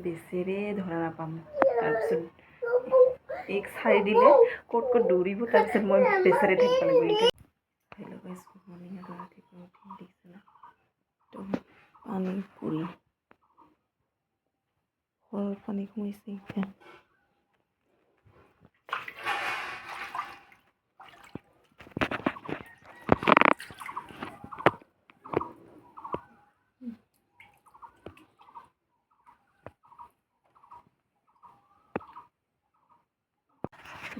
বেচেৰে ধৰা নাপাম। তাৰপিছত এক চাৰি দিলে ক'ত ক'ত দৌৰিব, তাৰপিছত মই বেচেৰে থাকিব লাগিব। Hello' guys, good morning. আৰু ৰাতিপুৱা উঠি দেখিছে না একদম পানী পুৰি ঘৰত পানী সোমাইছে এতিয়া।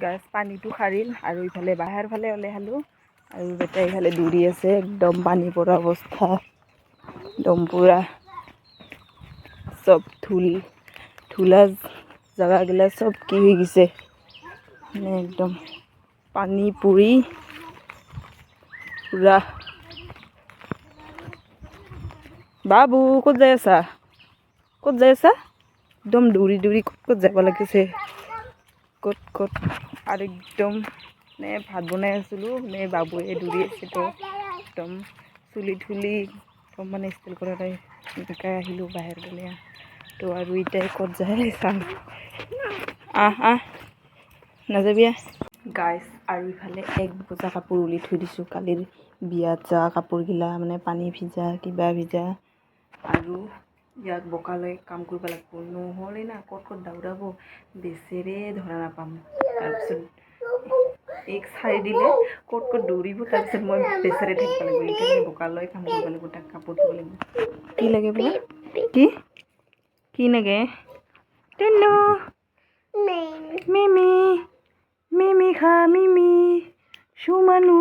গাছ পানীটো সাৰিল আৰু ইফালে বাহিৰ ফালে ওলাই খালোঁ আৰু বেটাই ইফালে দৌৰি আছে। একদম পানী পৰা অৱস্থা, একদম পূৰা চব ধূলা জেগাগিলা চব কি হৈ গৈছে, মানে একদম পানী পুৰি পূৰা। বাবু ক'ত যাই আছা? ক'ত যাই আছা? একদম দৌৰি দৌৰি ক'ত যাব লাগিছে, ক'ত আৰু একদম মানে ভাত বনাই আছিলোঁ, মানে বাবুৱে দৌৰি আছে তো একদম চুলি ধুলি একদম মানে ষ্টাইল কৰা তাই এনেকৈ আহিলোঁ বাহিৰ গ'লে তো। আৰু এতিয়া ক'ত যায় চাম। নাযাবি গাইজ। আৰু ইফালে এক বজা কাপোৰ উলি থৈ দিছোঁ, কালিৰ বিয়াত যোৱা কাপোৰগিলা, মানে পানী ভিজা কিবা ভিজা। আৰু ইয়াক বোকালৈ কাম কৰিব লাগিব, নহ'লে না ক'ত দৌৰাব, বেচেৰে ধৰা নাপাম। তাৰপিছত এক চাৰি দিলে ক'ত দৌৰিব, তাৰপিছত মই বেচেৰে থাকিব লাগিব। সেইকাৰণে বোকালৈ কাম কৰিব লাগিব, তাক কাপোৰ ধুব লাগিব। কি লাগে বোলে? কি লাগে? টেনো মিমি মিমি খা মিমি, সুমানু